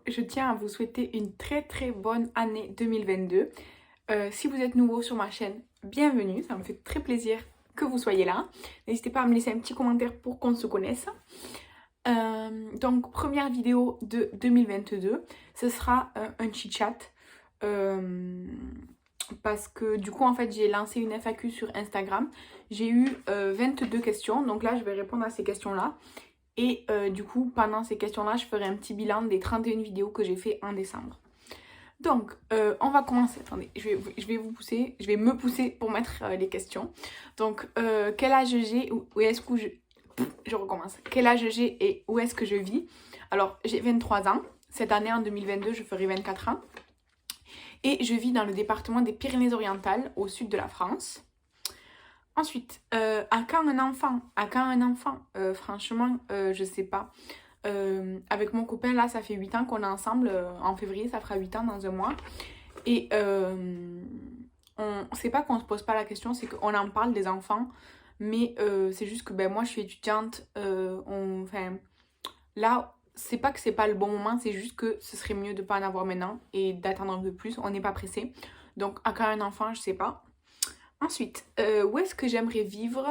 je tiens à vous souhaiter une très bonne année 2022. Si vous êtes nouveau sur ma chaîne, bienvenue, ça me fait très plaisir que vous soyez là. N'hésitez pas à me laisser un petit commentaire pour qu'on se connaisse. Donc première vidéo de 2022, ce sera un chit-chat. Parce que du coup en fait j'ai lancé une FAQ sur Instagram. J'ai eu 22 questions, donc là je vais répondre à ces questions-là. Et du coup, pendant ces questions-là, je ferai un petit bilan des 31 vidéos que j'ai fait en décembre. Donc, on va commencer. Attendez, je vais me pousser pour mettre les questions. Donc, quel âge j'ai ou est-ce que je recommence. Quel âge j'ai et où est-ce que je vis? Alors, j'ai 23 ans. Cette année, en 2022, je ferai 24 ans. Et je vis dans le département des Pyrénées-Orientales, au sud de la France. Ensuite, à quand un enfant? Franchement, je sais pas. Avec mon copain, là, ça fait 8 ans qu'on est ensemble. En février, ça fera 8 ans dans un mois. Et c'est pas qu'on se pose pas la question, c'est qu'on en parle des enfants. Mais c'est juste que ben, moi, je suis étudiante. Enfin, là, c'est pas que c'est pas le bon moment, c'est juste que ce serait mieux de pas en avoir maintenant et d'attendre un peu plus. On n'est pas pressé. Donc, à quand un enfant, je sais pas. Ensuite, où est-ce que j'aimerais vivre?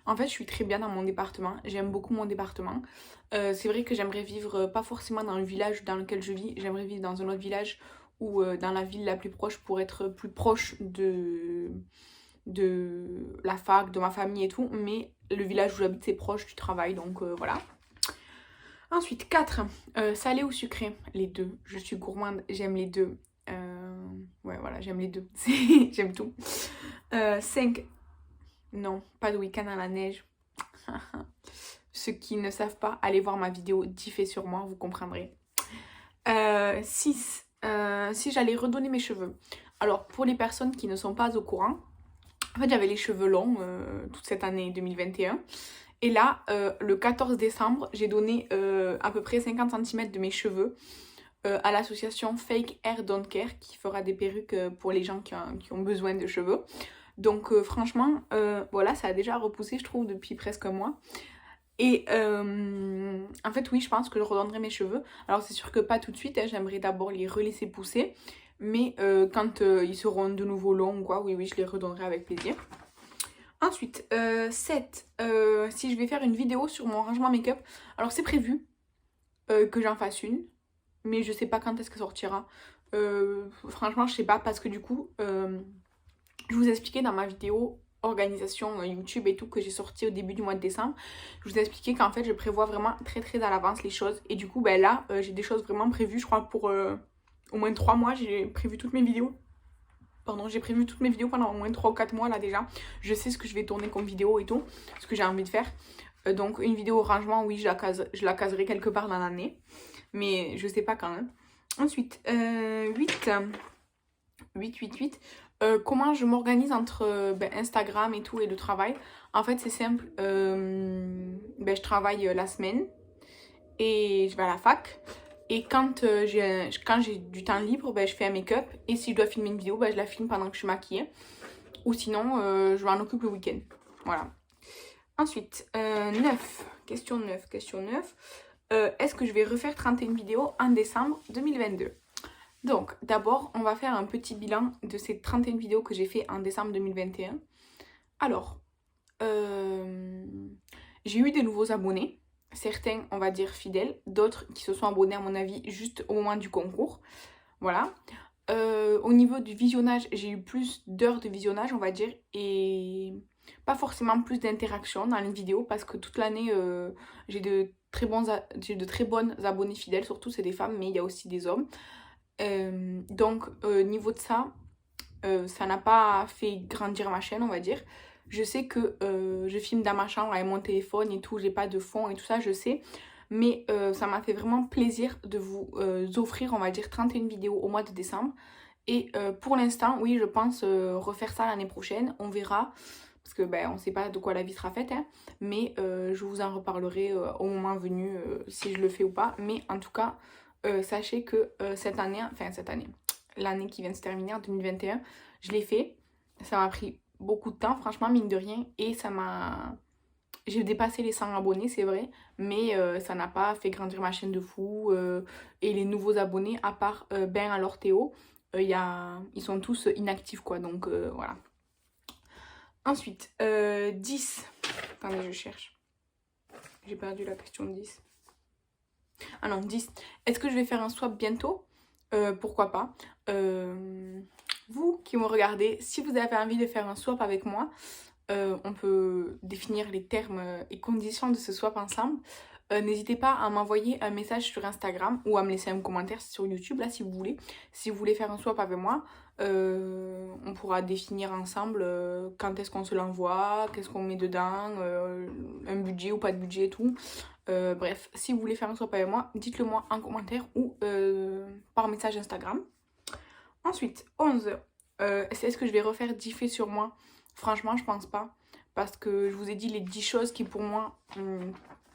En fait, je suis très bien dans mon département. J'aime beaucoup mon département. C'est vrai que j'aimerais vivre pas forcément dans le village dans lequel je vis. J'aimerais vivre dans un autre village ou dans la ville la plus proche pour être plus proche de la fac, de ma famille et tout. Mais le village où j'habite, c'est proche du travail, donc voilà. Ensuite, 4. Salé ou sucré? Les deux. Je suis gourmande, j'aime les deux. Ouais, voilà, j'aime les deux. J'aime tout. 5. Non, pas de week-end à la neige. Ceux qui ne savent pas, allez voir ma vidéo 10 faits sur moi, vous comprendrez. 6. Si j'allais redonner mes cheveux. Alors, pour les personnes qui ne sont pas au courant, en fait, j'avais les cheveux longs toute cette année 2021. Et là, le 14 décembre, j'ai donné à peu près 50 cm de mes cheveux à l'association Fake Hair Don't Care qui fera des perruques pour les gens qui ont besoin de cheveux. Donc franchement, voilà, ça a déjà repoussé, je trouve, depuis presque un mois. Et en fait, oui, je pense que je redonnerai mes cheveux. Alors c'est sûr que pas tout de suite, hein, j'aimerais d'abord les relaisser pousser. Mais quand ils seront de nouveau longs ou quoi, oui, je les redonnerai avec plaisir. Ensuite, 7. Si je vais faire une vidéo sur mon rangement make-up, alors c'est prévu que j'en fasse une, mais je sais pas quand est-ce que sortira. Franchement, je sais pas parce que du coup, je vous ai expliqué dans ma vidéo organisation YouTube et tout que j'ai sorti au début du mois de décembre. Je vous ai expliqué qu'en fait, je prévois vraiment très à l'avance les choses. Et du coup, ben là, j'ai des choses vraiment prévues, je crois, pour au moins 3 mois. J'ai prévu toutes mes vidéos. Pardon, j'ai prévu toutes mes vidéos pendant au moins 3 ou 4 mois là déjà. Je sais ce que je vais tourner comme vidéo et tout, ce que j'ai envie de faire. Donc une vidéo rangement, oui, je la caserai quelque part dans l'année. Mais je sais pas quand même. Ensuite, 8. Comment je m'organise entre Instagram et tout et le travail. En fait, c'est simple. Je travaille la semaine et je vais à la fac. Et quand j'ai du temps libre, je fais un make-up. Et si je dois filmer une vidéo, je la filme pendant que je suis maquillée. Ou sinon, je m'en occupe le week-end. Voilà. Ensuite, 9. Question 9. Est-ce que je vais refaire 31 vidéos en décembre 2022? Donc, d'abord, on va faire un petit bilan de ces 31 vidéos que j'ai fait en décembre 2021. Alors, j'ai eu des nouveaux abonnés. Certains, on va dire, fidèles. D'autres qui se sont abonnés, à mon avis, juste au moment du concours. Voilà. Au niveau du visionnage, j'ai eu plus d'heures de visionnage, on va dire. Et pas forcément plus d'interactions dans les vidéos. Parce que toute l'année, j'ai de très bonnes abonnés fidèles. Surtout, c'est des femmes, mais il y a aussi des hommes. Donc, niveau de ça, ça n'a pas fait grandir ma chaîne, on va dire. Je sais que je filme dans ma chambre avec mon téléphone et tout, j'ai pas de fond et tout ça, je sais. Mais ça m'a fait vraiment plaisir de vous offrir, on va dire, 31 vidéos au mois de décembre. Et pour l'instant, oui, je pense refaire ça l'année prochaine, on verra. Parce que on sait pas de quoi la vie sera faite, hein, mais je vous en reparlerai au moment venu si je le fais ou pas. Mais en tout cas, sachez que l'année qui vient de se terminer en 2021, je l'ai fait. Ça m'a pris beaucoup de temps, franchement, mine de rien, et ça m'a J'ai dépassé les 100 abonnés, c'est vrai, mais ça n'a pas fait grandir ma chaîne de fou. Et les nouveaux abonnés, à part Ben alors Théo, ils sont tous inactifs quoi, donc voilà. Ensuite, 10. Attendez, je cherche. J'ai perdu la question 10. Ah non, 10. Est-ce que je vais faire un swap bientôt? Pourquoi pas. Vous qui me regardez, si vous avez envie de faire un swap avec moi, on peut définir les termes et conditions de ce swap ensemble. N'hésitez pas à m'envoyer un message sur Instagram ou à me laisser un commentaire sur YouTube là si vous voulez. Si vous voulez faire un swap avec moi, on pourra définir ensemble quand est-ce qu'on se l'envoie, qu'est-ce qu'on met dedans, un budget ou pas de budget et tout. Bref, si vous voulez faire un swap avec moi, dites-le moi en commentaire ou par message Instagram. Ensuite, 11. Est-ce que je vais refaire 10 faits sur moi? Franchement, je pense pas. Parce que je vous ai dit les 10 choses qui pour moi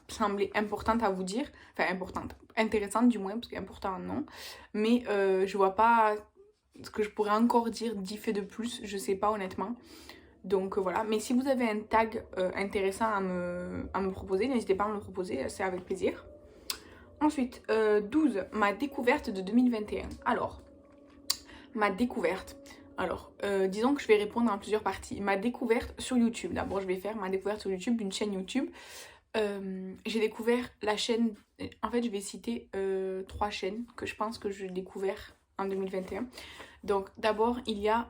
semblaient importantes à vous dire. Enfin, importantes. Intéressantes du moins, parce qu'important non. Mais je vois pas ce que je pourrais encore dire 10 faits de plus. Je sais pas honnêtement. Donc voilà. Mais si vous avez un tag intéressant à me proposer, n'hésitez pas à me le proposer. C'est avec plaisir. Ensuite, 12. Ma découverte de 2021. Alors, ma découverte. Alors, disons que je vais répondre en plusieurs parties. Ma découverte sur YouTube. D'abord, je vais faire ma découverte sur YouTube d'une chaîne YouTube. J'ai découvert la chaîne... En fait, je vais citer 3 chaînes que je pense que j'ai découvert en 2021. Donc, d'abord, il y a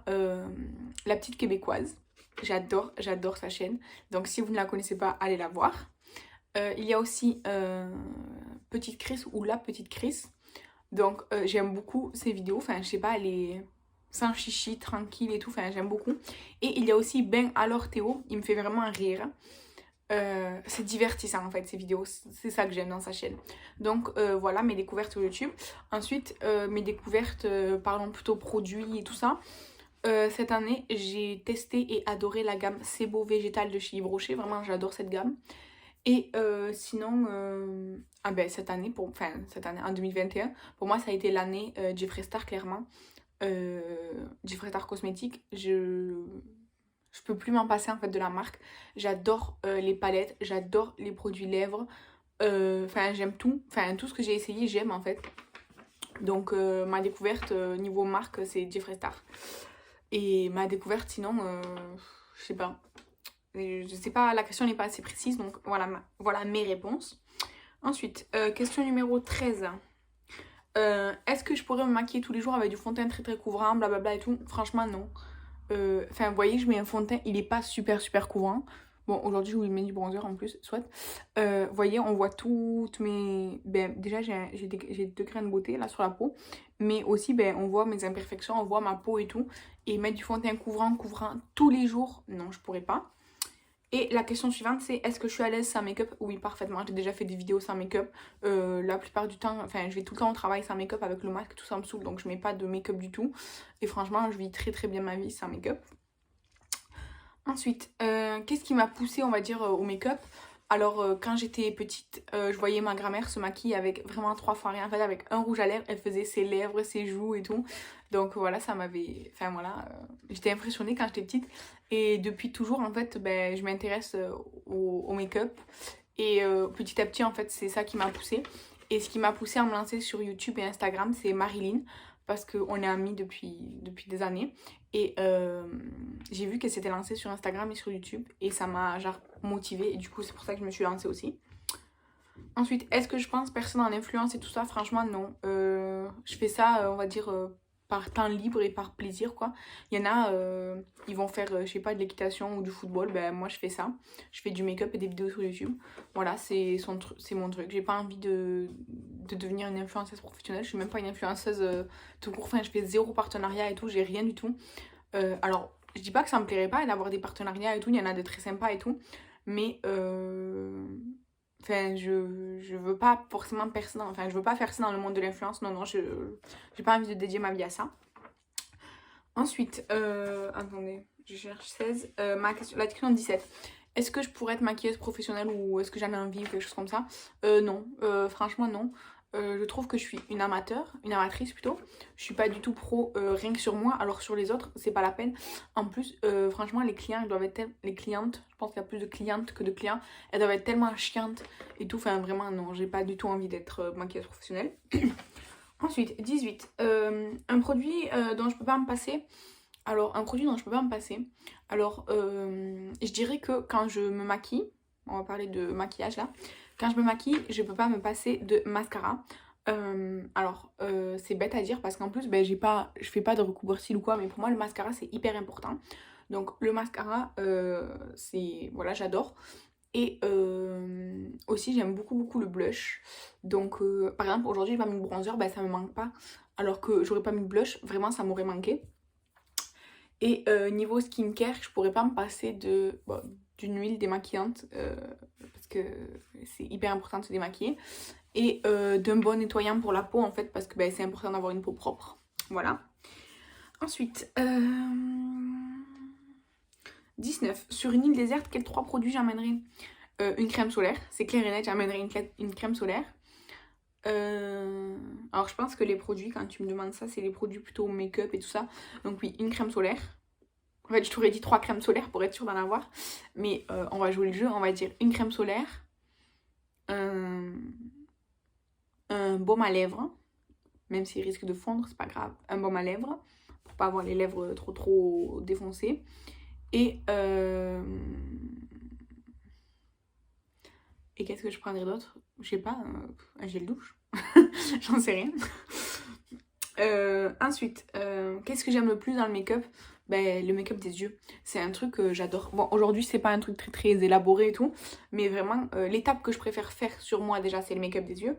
La Petite Québécoise. J'adore sa chaîne. Donc, si vous ne la connaissez pas, allez la voir. Il y a aussi Petite Chris ou La Petite Chris. Donc, j'aime beaucoup ses vidéos. Enfin, je sais pas, elle est sans chichi, tranquille et tout. Enfin, j'aime beaucoup. Et il y a aussi Ben alors Théo. Il me fait vraiment rire. C'est divertissant en fait ces vidéos, c'est ça que j'aime dans sa chaîne. Donc voilà mes découvertes sur YouTube. Ensuite mes découvertes, parlons plutôt produits et tout ça. Cette année j'ai testé et adoré la gamme C'est Beau Végétal de chez Yves Rocher, vraiment j'adore cette gamme. Et sinon, cette année en 2021, pour moi ça a été l'année Jeffree Star clairement. Jeffree Star Cosmétiques, je peux plus m'en passer en fait de la marque. J'adore les palettes, j'adore les produits lèvres. Enfin, j'aime tout. Enfin, tout ce que j'ai essayé, j'aime en fait. Donc, ma découverte niveau marque, c'est Jeffree Star. Et ma découverte, sinon, je sais pas. Je sais pas, la question n'est pas assez précise. Donc, voilà mes réponses. Ensuite, question numéro 13. Est-ce que je pourrais me maquiller tous les jours avec du fond de teint très très couvrant, blablabla et tout? Franchement, non. Enfin, vous voyez, je mets un fond de teint, il est pas super couvrant. Bon, aujourd'hui, je vous mets du bronzer en plus, soit. Vous voyez, on voit toutes mes... Ben, déjà, j'ai 2 grains de beauté là sur la peau. Mais aussi, ben, on voit mes imperfections, on voit ma peau et tout. Et mettre du fond de teint couvrant tous les jours, non, je pourrais pas. Et la question suivante, c'est est-ce que je suis à l'aise sans make-up? Oui, parfaitement. J'ai déjà fait des vidéos sans make-up. La plupart du temps, enfin, je vais tout le temps au travail sans make-up avec le masque, tout ça me saoule, donc je mets pas de make-up du tout. Et franchement, je vis très très bien ma vie sans make-up. Ensuite, qu'est-ce qui m'a poussée, on va dire, au make-up? Alors, quand j'étais petite, je voyais ma grand-mère se maquiller avec vraiment 3 fois rien. En fait, avec un rouge à lèvres, elle faisait ses lèvres, ses joues et tout. Donc voilà, ça m'avait... Enfin voilà, j'étais impressionnée quand j'étais petite. Et depuis toujours, en fait, ben, je m'intéresse au make-up. Et petit à petit, en fait, c'est ça qui m'a poussée. Et ce qui m'a poussée à me lancer sur YouTube et Instagram, c'est Marilyn. Parce qu'on est amis depuis des années. Et j'ai vu qu'elle s'était lancée sur Instagram et sur YouTube. Et ça m'a genre motivée. Et du coup, c'est pour ça que je me suis lancée aussi. Ensuite, est-ce que je pense percer dans l'influence et tout ça? Franchement, non. Je fais ça, on va dire, par temps libre et par plaisir, quoi. Il y en a, ils vont faire, je sais pas, de l'équitation ou du football. Ben, moi, je fais ça. Je fais du make-up et des vidéos sur YouTube. Voilà, c'est mon truc. J'ai pas envie de devenir une influenceuse professionnelle. Je suis même pas une influenceuse tout court. Enfin, je fais 0 partenariat et tout. J'ai rien du tout. Alors, je dis pas que ça me plairait pas d'avoir des partenariats et tout. Il y en a de très sympas et tout. Mais... Enfin, je veux pas forcément percer dans... Enfin, je veux pas faire ça dans le monde de l'influence. Non, j'ai pas envie de dédier ma vie à ça. Ensuite, attendez, je cherche 16. La question 17. Est-ce que je pourrais être maquilleuse professionnelle ou est-ce que j'en ai envie ou quelque chose comme ça? Non, franchement non. Je trouve que je suis une amatrice plutôt. Je suis pas du tout pro rien que sur moi, alors sur les autres, c'est pas la peine. En plus, franchement, les clients, elles doivent être les clientes, je pense qu'il y a plus de clientes que de clients, elles doivent être tellement chiantes et tout. Enfin, vraiment, non, j'ai pas du tout envie d'être maquilleuse professionnelle. Ensuite, 18. Un produit dont je peux pas me passer. Alors, un produit dont je peux pas me passer. Alors, je dirais que quand je me maquille, on va parler de maquillage là. Quand je me maquille, je peux pas me passer de mascara. C'est bête à dire parce qu'en plus, ben, je fais pas de recouvre cils ou quoi, mais pour moi, le mascara, c'est hyper important. Donc, le mascara, voilà, j'adore. Et aussi, j'aime beaucoup le blush. Donc, par exemple, aujourd'hui, j'ai pas mis de bronzer, ben, ça me manque pas. Alors que j'aurais pas mis de blush, vraiment, ça m'aurait manqué. Et niveau skincare, je pourrais pas me passer d'une huile démaquillante parce que c'est hyper important de se démaquiller. Et d'un bon nettoyant pour la peau en fait parce que ben, c'est important d'avoir une peau propre. Voilà. Ensuite, 19. Sur une île déserte, quels 3 produits j'emmènerais? Une crème solaire, c'est clair et net, j'emmènerais une crème solaire. Alors je pense que les produits, quand tu me demandes ça, c'est les produits plutôt make-up et tout ça. Donc oui, une crème solaire. En fait, je t'aurais dit 3 crèmes solaires pour être sûre d'en avoir. Mais on va jouer le jeu, on va dire une crème solaire. Un baume à lèvres. Même s'il risque de fondre, c'est pas grave. Un baume à lèvres. Pour pas avoir les lèvres trop défoncées. Et qu'est-ce que je prendrais d'autre? Je sais pas, un gel douche. J'en sais rien. Ensuite, qu'est-ce que j'aime le plus dans le make-up? Ben, le make-up des yeux. C'est un truc que j'adore. Bon, aujourd'hui, c'est pas un truc très élaboré et tout. Mais vraiment, l'étape que je préfère faire sur moi, déjà, c'est le make-up des yeux.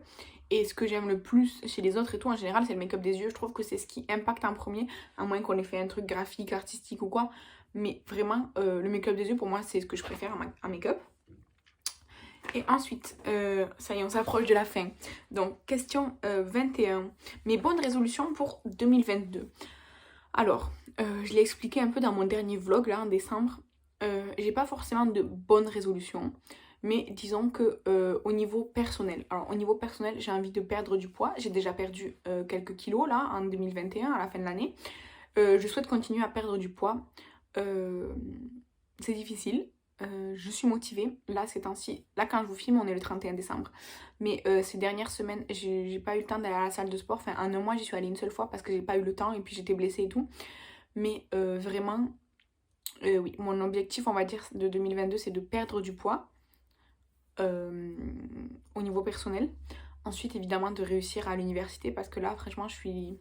Et ce que j'aime le plus chez les autres et tout, en général, c'est le make-up des yeux. Je trouve que c'est ce qui impacte en premier. À moins qu'on ait fait un truc graphique, artistique ou quoi. Mais vraiment, le make-up des yeux, pour moi, c'est ce que je préfère en make-up. Et ensuite, ça y est, on s'approche de la fin. Donc, question 21. Mes bonnes résolutions pour 2022. Alors, je l'ai expliqué un peu dans mon dernier vlog, là, en décembre. J'ai pas forcément de bonnes résolutions. Mais disons que au niveau personnel. Alors, au niveau personnel, j'ai envie de perdre du poids. J'ai déjà perdu quelques kilos, là, en 2021, à la fin de l'année. Je souhaite continuer à perdre du poids. C'est difficile. Je suis motivée, là ces temps-ci, là quand je vous filme on est le 31 décembre, mais ces dernières semaines j'ai pas eu le temps d'aller à la salle de sport, enfin en un mois j'y suis allée une seule fois parce que j'ai pas eu le temps et puis j'étais blessée et tout, mais vraiment, oui, mon objectif on va dire de 2022 c'est de perdre du poids au niveau personnel, ensuite évidemment de réussir à l'université parce que là franchement je suis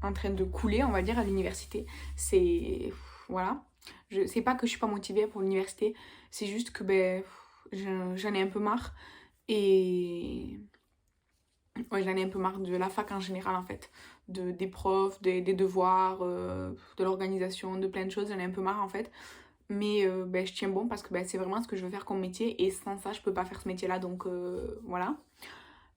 en train de couler on va dire à l'université, c'est... voilà. C'est pas que je suis pas motivée pour l'université, c'est juste que ben, j'en ai un peu marre. Et ouais, j'en ai un peu marre de la fac en général en fait. Des profs, des devoirs, de l'organisation, de plein de choses, j'en ai un peu marre en fait. Mais ben, je tiens bon parce que ben, c'est vraiment ce que je veux faire comme métier et sans ça je peux pas faire ce métier là donc voilà.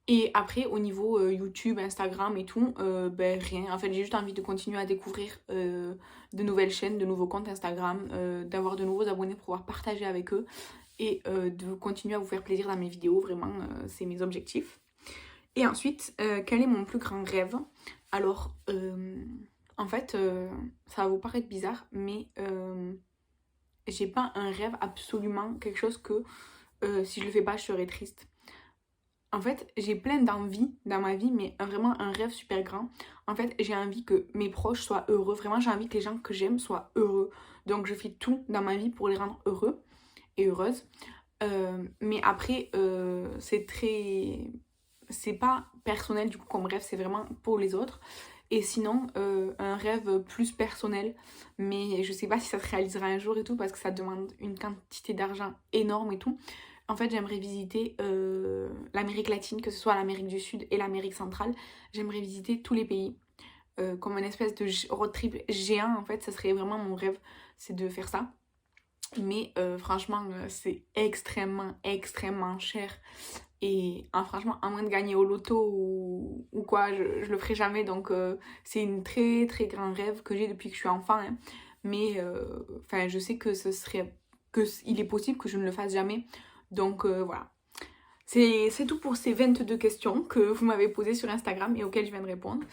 Et après, au niveau YouTube, Instagram et tout, ben rien. En fait, j'ai juste envie de continuer à découvrir de nouvelles chaînes, de nouveaux comptes Instagram, d'avoir de nouveaux abonnés pour pouvoir partager avec eux et de continuer à vous faire plaisir dans mes vidéos. Vraiment, c'est mes objectifs. Et ensuite, quel est mon plus grand rêve? Alors, en fait, ça va vous paraître bizarre, mais j'ai pas un rêve absolument, quelque chose que si je le fais pas, je serais triste. En fait, j'ai plein d'envies dans ma vie, mais vraiment un rêve super grand. En fait, j'ai envie que mes proches soient heureux. Vraiment, j'ai envie que les gens que j'aime soient heureux. Donc, je fais tout dans ma vie pour les rendre heureux et heureuses. Mais après, c'est pas personnel du coup comme rêve, c'est vraiment pour les autres. Et sinon, un rêve plus personnel. Mais je sais pas si ça se réalisera un jour et tout, parce que ça demande une quantité d'argent énorme et tout. En fait, j'aimerais visiter l'Amérique latine, que ce soit l'Amérique du Sud et l'Amérique centrale. J'aimerais visiter tous les pays. Comme une espèce de road trip géant, en fait, ça serait vraiment mon rêve, c'est de faire ça. Mais franchement, c'est extrêmement cher. Et franchement, à moins de gagner au loto ou quoi, je le ferai jamais. Donc, c'est une très grand rêve que j'ai depuis que je suis enfant. Hein. Mais je sais que il est possible que je ne le fasse jamais. Donc voilà. C'est tout pour ces 22 questions que vous m'avez posées sur Instagram et auxquelles je viens de répondre.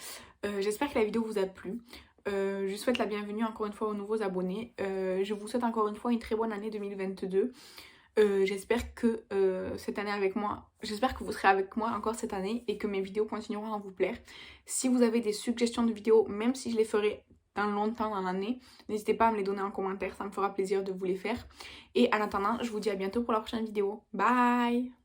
J'espère que la vidéo vous a plu. Je souhaite la bienvenue encore une fois aux nouveaux abonnés. Je vous souhaite encore une fois une très bonne année 2022. J'espère que cette année avec moi, j'espère que vous serez avec moi encore cette année et que mes vidéos continueront à vous plaire. Si vous avez des suggestions de vidéos, même si je les ferai dans longtemps dans l'année, n'hésitez pas à me les donner en commentaire, ça me fera plaisir de vous les faire. Et en attendant, je vous dis à bientôt pour la prochaine vidéo. Bye!